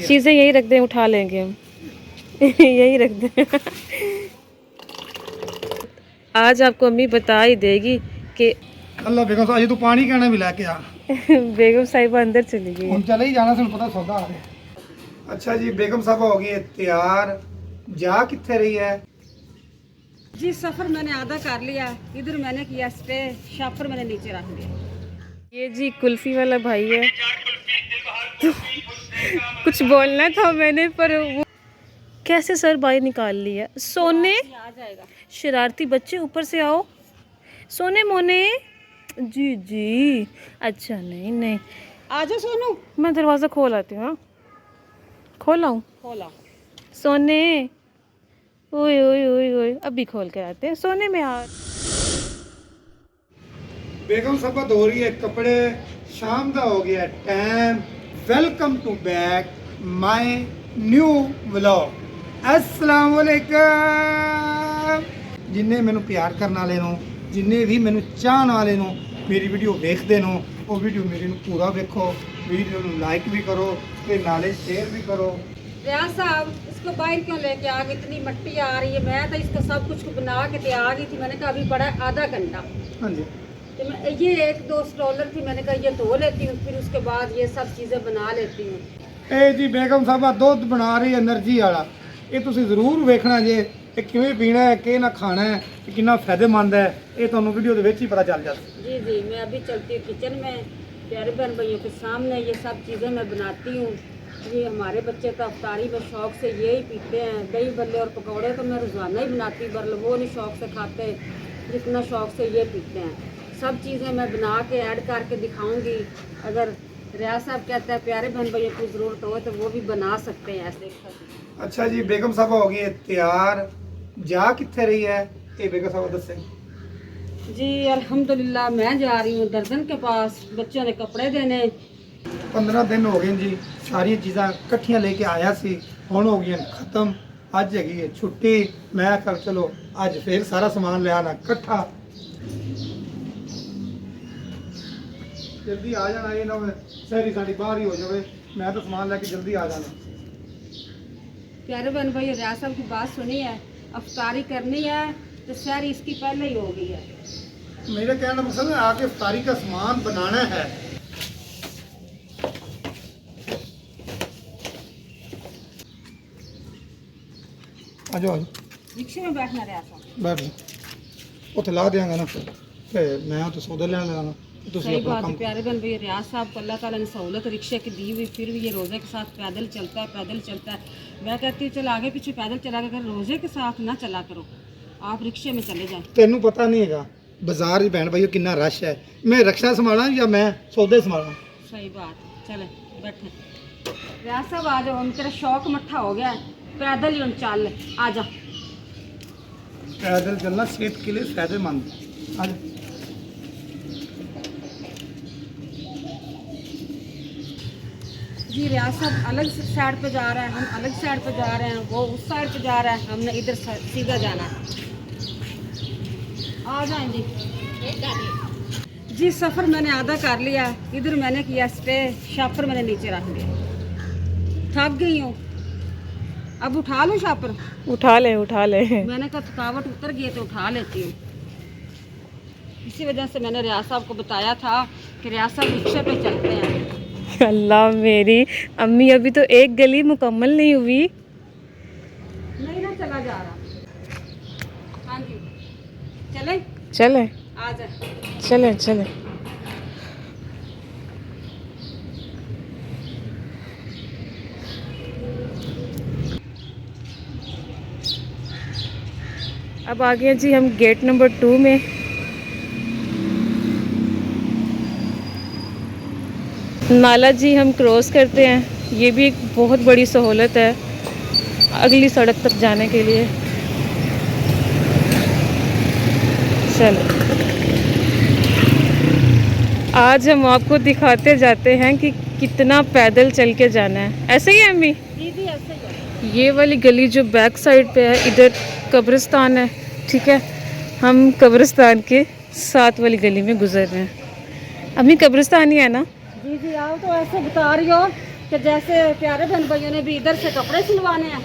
चीज़ें यही रख दें, उठा लेंगे हम। यही रख दें। आज आपको अम्मी बता ही देगी कि अल्लाह बेगम साहब, अजे तू पानी कहना भी लेके आ। बेगम साहिबा अंदर चली गई हम है। चले ही जाना, सन पता सौदा आ गया। अच्छा जी, बेगम साहब हो गई है तैयार। जा कितने रही है? जी सफ़र मैंने आधा कर लिया, इधर मैंने किया स्टे, शापर मैंने नीचे रख दिया। ये जी कुल्फी वाला भाई है। तो कुछ बोलना था मैंने, पर वो कैसे सर बाहर निकाल लिया। सोने आ जाएगा। शरारती बच्चे, ऊपर से आओ। सोने मोने। जी जी। अच्छा नहीं नहीं, आ जाओ सोनू। मैं दरवाज़ा खोल आती हूँ। हाँ? खोलाऊँ? खोला। सोने। ओए ओए ओए ओए, अभी खोल के आते हैं। सोने में आ। बेगम साहब धो रही है कपड़े। शाम का हो गया time. Welcome to back my new vlog. अस्सलाम वालेकुम। जिन्हें मैनू प्यार करने वाले नो, जिन्हें भी मैनू चाहने वाले नो, मेरी वीडियो देखते नो, वो वीडियो मेरी नू पूरा देखो, वीडियो नू लाइक भी करो ते नाले शेयर भी करो। रियाज साहब, इसको बाहर क्यों लेके आ गए? इतनी मिट्टी आ रही है। मैं तो इसको सब कुछ बना के तैयार गई थी। मैंने कहा अभी पड़ा है आधा घंटा, हाँ जी। तो मैं ये एक दो स्ट्रोलर थी, मैंने कहा ये धो लेती हूँ, फिर उसके बाद ये सब चीज़ें बना लेती हूँ। ਇਹ ਜੀ ਬੇਗਮ ਸਾਹਿਬਾ ਦੁੱਧ ਬਣਾ ਰਹੀ એનર્ਜੀ ਵਾਲਾ। ਇਹ ਤੁਸੀਂ ਜ਼ਰੂਰ ਵੇਖਣਾ ਜੇ ਇਹ ਕਿਵੇਂ ਪੀਣਾ ਹੈ, ਕਿ ਨਾ ਖਾਣਾ ਹੈ, ਤੇ ਕਿੰਨਾ ਫਾਇਦੇਮੰਦ ਹੈ, ਇਹ ਤੁਹਾਨੂੰ ਵੀਡੀਓ ਦੇ ਵਿੱਚ ਹੀ ਪਤਾ ਚੱਲ ਜਾਣਾ। जी जी, मैं अभी चलती हूँ किचन में, प्यारे बहन भाइयों के सामने ये सब चीज़ें मैं बनाती हूँ। ये हमारे बच्चे तो अफ्तारी में शौक़ से यही पीते हैं, दही बल्ले और पकौड़े तो मैं रोज़ाना ही बनाती हूँ, पर वो नहीं शौक़ से खाते जितना शौक़ से ये पीते हैं। सब चीज़ें मैं बना के ऐड करके दिखाऊंगी। अगर रियाज साहब कहते हैं प्यारे बहन भाइयों की ज़रूरत हो तो वो भी बना सकते हैं ऐसे। अच्छा जी, बेगम साहबा हो गई है तैयार। जा कितने रही है ये बेगम साहबा दसे? जी अल्हम्दुलिल्लाह, मैं जा रही हूँ दर्जन के पास बच्चों ने कपड़े देने। 15 दिन हो गए जी, सारी चीज़ां इकट्ठियां लेके आया सी, हुण हो गई खत्म। अज हैगी है छुट्टी, मैं कल चलो अज फिर सारा समान ले आना इकट्ठा। जल्दी आ जाना, ये ना सहरी साड़ी बाहर ही हो जाए, मैं तो सामान लेके जल्दी आ जाना। प्यारे बहन भाई, रियाज साहब की बात सुनी है, अफ्तारी करनी है तो शहरी इसकी पहले ही हो गई है। मेरे कहने का मतलब है आके इफ्तारी का सामान बनाना है। आ जाओ रिक्शे में बैठना रियाज साहब। बैठ जाओ, उथे ला देंगे ना, ते मैं तो सौदे लेने लगा। सही बात है प्यारे बहन भाई, रियाज साहब को अल्लाह ताला ने सहूलत रिक्शे की दी हुई, फिर भी ये रोज़े के साथ पैदल चलता है, पैदल चलता है। मैं कहती हूँ चल आगे पीछे पैदल चला कर, रोज़े के साथ ना चला करो, आप रिक्शे में चले जाएं। तेनू पता नहीं है बाजार ही भैन भाई कितना रश है, मैं रक्षा संभाला या मैं सौदे संभाला? सही बात है, चले बैठे। रियाज साहब आ जाओ, तेरा शौक मट्ठा हो गया है, पैदल ही हम चल, आ जा। पैदल चलना सेहत के लिए फायदेमंद है। आज जी रियाज साहब अलग साइड पे जा रहे हैं, हम अलग साइड पे जा रहे हैं, वो उस साइड पे जा रहा है, हमने इधर सीधा जाना है। आ जाएं जी। जी सफ़र मैंने आधा कर लिया, इधर मैंने किया स्टे, शापर मैंने नीचे रख दिया। थक गई हूँ, अब उठा लूँ शापर? उठा ले उठा ले। मैंने कहा थकावट उतर गई है तो उठा लेती हूँ। इसी वजह से मैंने रियाज साहब को बताया था कि रियाज साहब रिक्शे पे चलते हैं। अल्लाह मेरी अम्मी, अभी तो एक गली मुकम्मल नहीं हुई। नहीं ना चला जा रहा। हाँ जी, चले चले आ जाए। चले चले। अब आ गए जी हम गेट नंबर 2 में। नाला जी हम क्रॉस करते हैं, ये भी एक बहुत बड़ी सहूलत है अगली सड़क तक जाने के लिए। चलो आज हम आपको दिखाते जाते हैं कि कितना पैदल चल के जाना है। ऐसे ही है अम्मी? जी जी ऐसे ही है। ये वाली गली जो बैक साइड पे है, इधर कब्रिस्तान है, ठीक है। हम कब्रिस्तान के साथ वाली गली में गुजर रहे हैं। अम्मी कब्रिस्तान ही है ना? जी जी आओ, तो ऐसे बता रही हो कि जैसे प्यारे बहन भाइयों ने भी इधर से कपड़े सिलवाने हैं।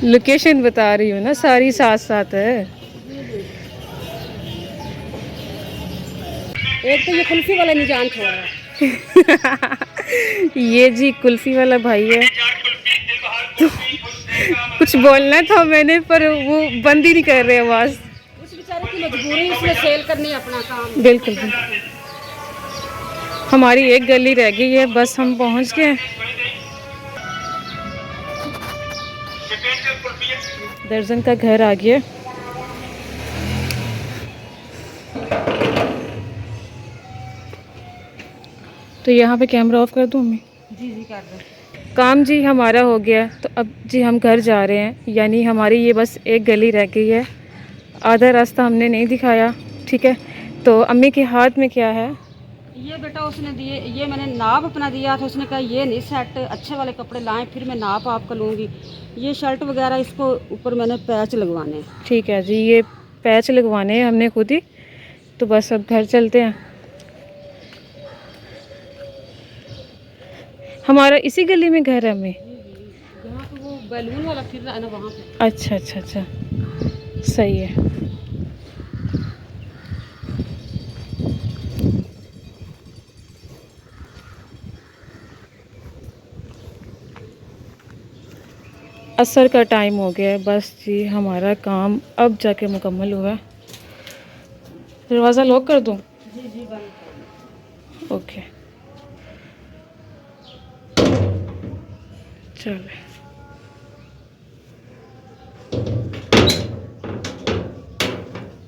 लोकेशन बता रही हूँ ना, सारी साथ साथ है। एक तो ये कुल्फी वाला निजान छोड़ रहा है। ये जी कुल्फी वाला भाई है, तो कुछ बोलना था मैंने, पर वो बंद ही नहीं कर रहे आवाज़। उस बेचारे की मजबूरी, उसने सेल करनी है अपना काम। बिल्कुल बिल्कुल। हमारी एक गली रह गई है, बस हम पहुंच गए। दर्जन का घर आ गया। तो यहाँ पे कैमरा ऑफ कर दूँ मैं? जी जी कर दो। काम जी हमारा हो गया, तो अब जी हम घर जा रहे हैं, यानी हमारी ये बस एक गली रह गई है। आधा रास्ता हमने नहीं दिखाया, ठीक है। तो अम्मी के हाथ में क्या है? ये बेटा उसने दिए, ये मैंने नाप अपना दिया था, उसने कहा ये नहीं सेट, अच्छे वाले कपड़े लाएं फिर मैं नाप आपका लूँगी। ये शर्ट वगैरह इसको ऊपर मैंने पैच लगवाने हैं। ठीक है जी, ये पैच लगवाने हैं हमने खुद ही। तो बस अब घर चलते हैं। हमारा इसी गली में घर है अम्मी? जहाँ तो वो बैलून वाला फिर रहा है ना, वहाँ पे। अच्छा अच्छा अच्छा, सही है। असर का टाइम हो गया है, बस जी हमारा काम अब जाके मुकम्मल हुआ है। दरवाज़ा लॉक कर दूँ? जी जी बंद। ओके चलो।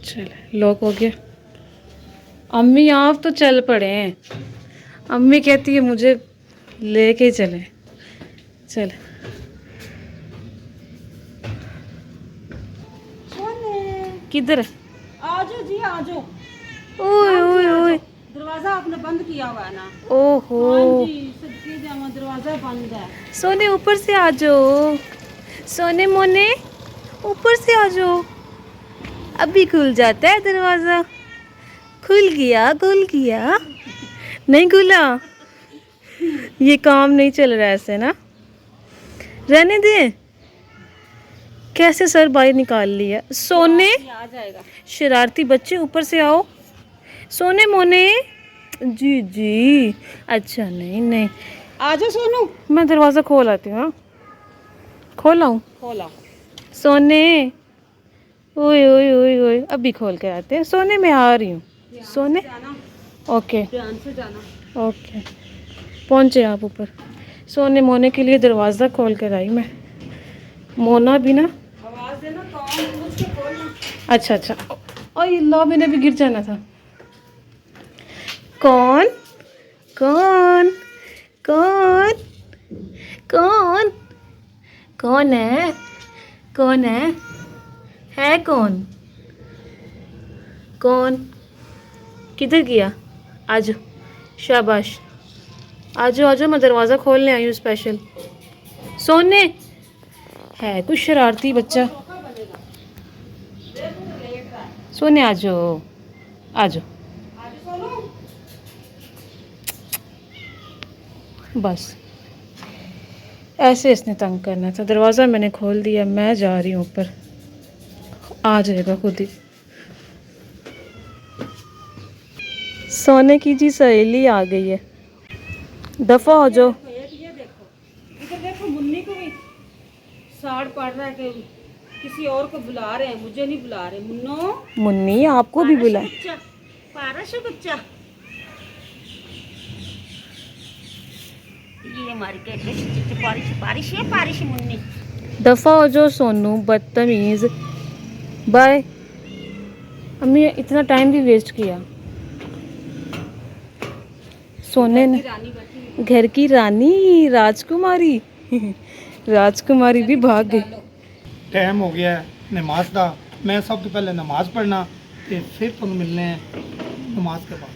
चले, लॉक हो गया। अम्मी आप तो चल पड़े हैं। अम्मी कहती है मुझे लेके चले। चल किधर? आजो जी आजो। ओए ओए ओए, दरवाजा आपने बंद किया हुआ है ना? ओहो हाँ जी, सच्ची जामा दरवाजा बंद है। सोने ऊपर से आ जाओ, सोने मोने ऊपर से आ जाओ। अभी खुल जाता है दरवाज़ा। खुल गया, खुल गया। नहीं खुला, ये काम नहीं चल रहा है ऐसे ना, रहने दे। कैसे सर बाहर निकाल लिया। सोने, ये आ जाएगा। शरारती बच्चे ऊपर से आओ। सोने मोने, जी जी, अच्छा नहीं नहीं, आजो सोनू। मैं दरवाज़ा खोल आती हूँ। हाँ खोला हूँ। खोला। सोने, ओए ओए ओए ओए, अभी खोल कर आते हैं। सोने मैं आ रही हूँ। सोने, जाना, ओके ध्यान से जाना। ओके, पहुँचे आप ऊपर। सोने मोने के लिए दरवाज़ा खोल कर आई मैं। मोना भी ना, आवाज देना, कौन पूछ के खोलना। अच्छा अच्छा, और अल्लाह मैंने भी गिर जाना था। कौन कौन कौन कौन कौन है? कौन है कौन? कौन किधर गया? आजो, शाबाश, आजो आजो, मैं दरवाज़ा खोलने आई हूँ स्पेशल। सोने है कुछ शरारती बच्चा। सोने आजो आजो, बस ऐसे इसने तंग करना था। दरवाज़ा मैंने खोल दिया, मैं जा रही हूँ ऊपर, आ जाएगा खुद ही। सोने की जी सहेली आ गई है, दफ़ा हो जाओ। ये देखो, इधर देखो, मुन्नी को भी साड़ पड़ रहा है कि किसी और को बुला रहे हैं, मुझे नहीं बुला रहे। मुन्नो, मुन्नी आपको भी बुलाए। बच्चा, पारस बच्चा, ये हमारी कहते बारिश बारिश है, बारिश मुन्नी। दफ़ा हो जाओ सोनू, बदतमीज़। बाय। अम्मी इतना टाइम भी वेस्ट किया। सोने ने, रानी बैठी। घर की रानी, राजकुमारी राजकुमारी भी भाग गई। टाइम हो गया है नमाज का। मैं सब तो पहले नमाज पढ़ना ते फिर तुम मिलने हैं नमाज के बाद।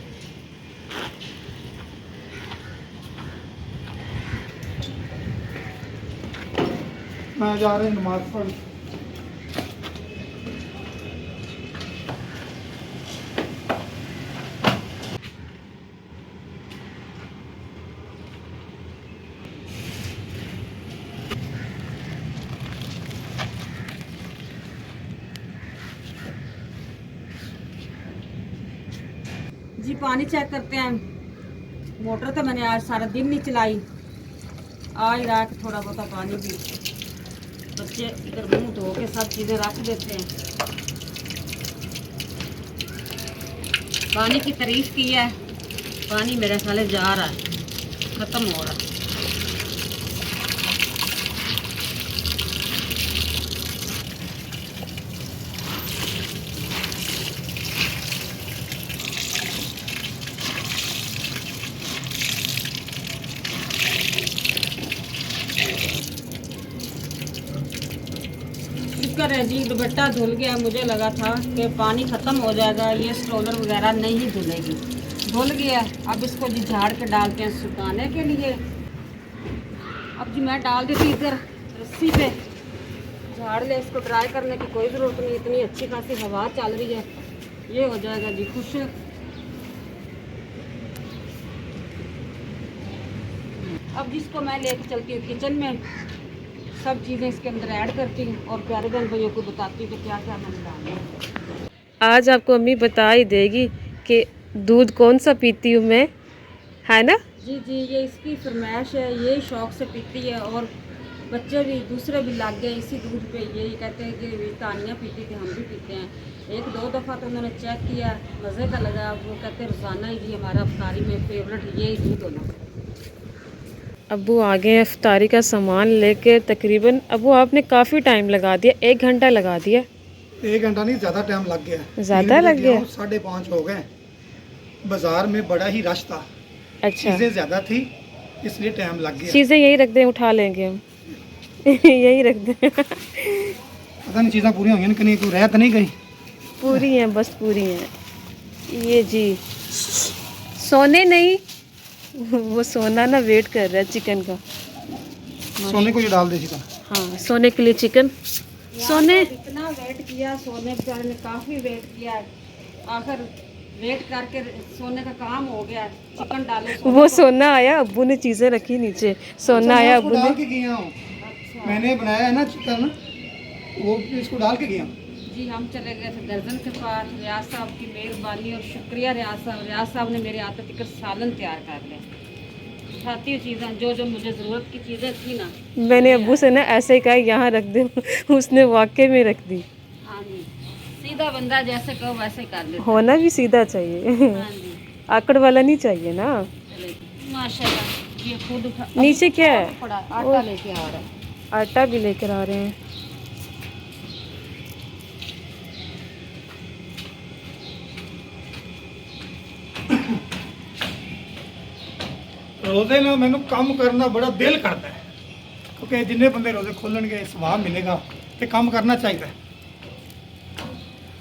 मैं जा रहा हूँ नमाज पढ़। पानी चेक करते हैं। मोटर तो मैंने आज सारा दिन नहीं चलाई, आ ही रहा कि थोड़ा बहुत पानी भी। बच्चे इधर मुंह धो के सब चीज़ें रख देते हैं। पानी की तारीफ की है, पानी मेरे ख्याल जा रहा है, ख़त्म हो रहा है। शुक्र है जी दुपट्टा धुल गया। मुझे लगा था कि पानी ख़त्म हो जाएगा, ये स्ट्रोलर वगैरह नहीं धुलेगी, धुल गया। अब इसको जी झाड़ के डालते हैं सुखाने के लिए। अब जी मैं डाल देती इधर रस्सी पे, झाड़ ले। इसको ड्राई करने की कोई ज़रूरत नहीं, इतनी अच्छी खासी हवा चल रही है। ये हो जाएगा जी खुश। अब जिसको मैं लेके चलती हूँ किचन में, सब चीज़ें इसके अंदर ऐड करती हूँ और प्यारे बहन भाइयों को बताती हूँ कि क्या क्या मैंने डाला है। आज आपको अम्मी बता ही देगी कि दूध कौन सा पीती हूँ मैं, है ना? जी जी, ये इसकी फरमाइश है, ये शौक से पीती है। और बच्चे भी दूसरे भी लग गए इसी दूध पे। यही कहते हैं कि तानिया पीती थी, हम भी पीते हैं। एक दो दफ़ा तो उन्होंने चेक किया, मज़े का लगा। वो कहते हैं रोज़ाना ही जी हमारा अफ्तारी में फेवरेट यही दूध होना। अब्बू आ गए हैं इफ्तारी का सामान लेके। तकरीबन अब्बू आपने काफ़ी टाइम लगा दिया, 1 घंटा लगा दिया। 1 घंटा नहीं, ज़्यादा टाइम लग गया। ज़्यादा लग गया? 5:30 हो गए। बाजार में बड़ा ही रश था, अच्छा, चीज़ें ज़्यादा थी, इसलिए टाइम लग गया। चीज़ें यही रख दें, उठा लेंगे हम। यही रख दें। पता नहीं चीज़ें पूरी होंगी कि नहीं, कोई रह तो नहीं गई। पूरी हैं, बस पूरी हैं। ये जी सोने नहीं, वो सोना ना वेट कर रहा है चिकन का। सोने को ये डाल दे चिकन। हाँ, सोने के लिए चिकन। सोने इतना वेट किया, सोने बेचारे ने काफ़ी वेट किया है। आखिर वेट करके सोने का काम हो गया। चिकन डालो, वो सोना आया, अब्बू ने चीज़ें रखी नीचे। सोना आया, अब्बू डाल ने। के गया हूँ। अच्छा मैंने बनाया है ना चिकन, वो इसको डाल के गया। जी, हम चले गए थे दर्जन के पास। रियाज साहब की मेहरबानी और शुक्रिया रियाज साहब ने मेरे आते तक सालन तैयार कर लिया। खाती हुई चीज़ें जो जो मुझे ज़रूरत की चीज़ें थी ना, मैंने अब्बू से ना ऐसे ही कहा यहाँ रख दे, उसने वाकई में रख दी। हाँ जी, सीधा बंदा जैसे कहो वैसे ही कर देता। होना भी सीधा चाहिए, हाँ जी, आकड़ वाला नहीं चाहिए ना। चले माशाल्लाह। ये खुद उठा, नीचे क्या है? पड़ा आटा लेके आ रहा है। आटा भी लेकर आ रहे हैं। रोजे ना मैंने काम करना बड़ा दिल करता है, क्योंकि जिन्ने बंदे रोजे खोलणगे सवाब मिलेगा, तो काम करना चाहिए।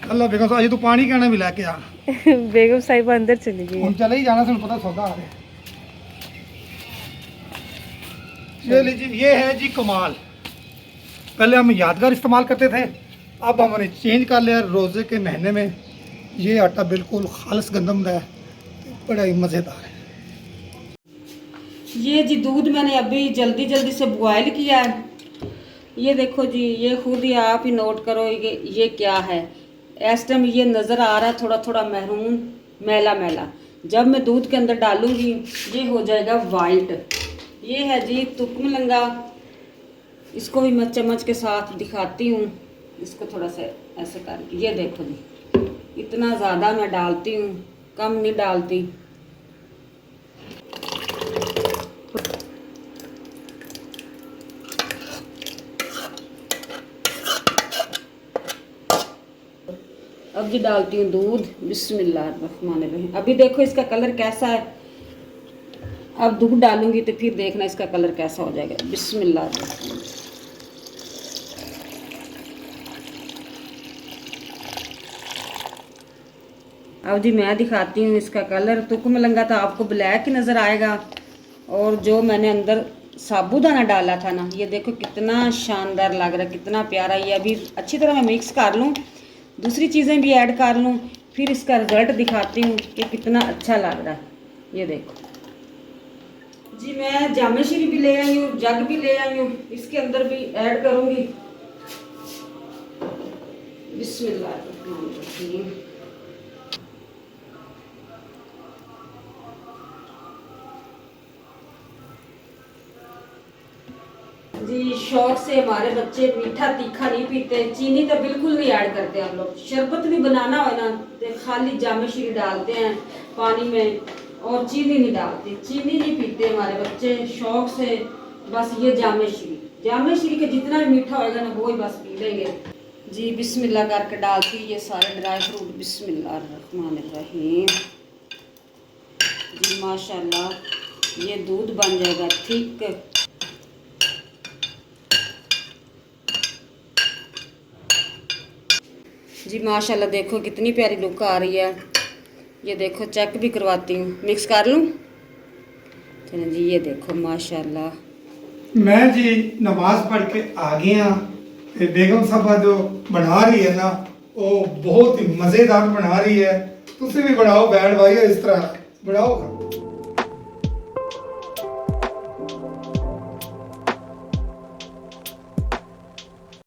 अल्लाह बेगम साहब, अजे तू पानी कहना भी लैके आ। बेगम साहिबा अंदर चली गई हम है। चले ही जाना, तुम पता सौदा आ रहा। ये लीजिए, ये है जी कमाल। पहले हम यादगार इस्तेमाल करते थे, अब हमने चेंज कर लिया रोज़े के महीने में। ये आटा बिल्कुल खालिस गंदम का है, बड़ा ही मज़ेदार है। ये जी दूध मैंने अभी जल्दी जल्दी से बॉयल किया है। ये देखो जी, ये खुद ही आप ही नोट करो ये क्या है। इस टाइम ये नज़र आ रहा है थोड़ा थोड़ा महरून मैला मैला। जब मैं दूध के अंदर डालूंगी ये हो जाएगा वाइट। ये है जी तुक्म लंगा, इसको भी मैं चम्मच के साथ दिखाती हूँ। इसको थोड़ा सा ऐसे करके, ये देखो जी, इतना ज़्यादा मैं डालती हूँ, कम नहीं डालती। अब जी डालती हूँ दूध। बिस्मिल्लाहिर्रहमानिर्रहीम। अभी देखो इसका कलर कैसा है। अब दूध डालूंगी तो फिर देखना इसका कलर कैसा हो जाएगा। बिस्मिल्लाहिर्रहमानिर्रहीम। अब जी मैं दिखाती हूँ इसका कलर। तुक्म लंगा था आपको ब्लैक ही नज़र आएगा, और जो मैंने अंदर साबूदाना डाला था ना, ये देखो कितना शानदार लग रहा है, कितना प्यारा। ये अभी अच्छी तरह मैं मिक्स कर लूँ, दूसरी चीज़ें भी ऐड कर लूँ, फिर इसका रिजल्ट दिखाती हूँ कि कितना अच्छा लग रहा है। ये देखो जी, मैं जामे शीरी भी ले आई हूँ, जग भी ले आई हूँ, इसके अंदर भी ऐड करूँगी। बिस्मिल्लाहिर्रहमानिर्रहीम। जी शौक से हमारे बच्चे मीठा तीखा नहीं पीते, चीनी तो बिल्कुल नहीं ऐड करते हम लोग। शरबत भी बनाना हो ना तो खाली जामे श्री डालते हैं पानी में और चीनी नहीं डालते। चीनी नहीं पीते हमारे बच्चे शौक से, बस ये जामे श्री के जितना भी मीठा होएगा ना वो ही बस पी लेंगे। जी बिस्मिल्लाह करके डालती ये सारे ड्राई फ्रूट। बिस्मिल्लाहिर्रहमानिर्रहीम। जी माशाल्लाह ये दूध बन जाएगा थिक। जी माशाल्लाह देखो कितनी प्यारी लुक आ रही है। ये देखो चेक भी करवाती हूँ, मिक्स कर लूँ। चलो जी ये देखो माशाल्लाह। मैं जी नमाज पढ़ के आ गया ते बेगम साहबा जो बना रही है ना वो बहुत ही मज़ेदार बना रही है। तुसी भी बनाओ बैठ भाई, इस तरह बनाओ।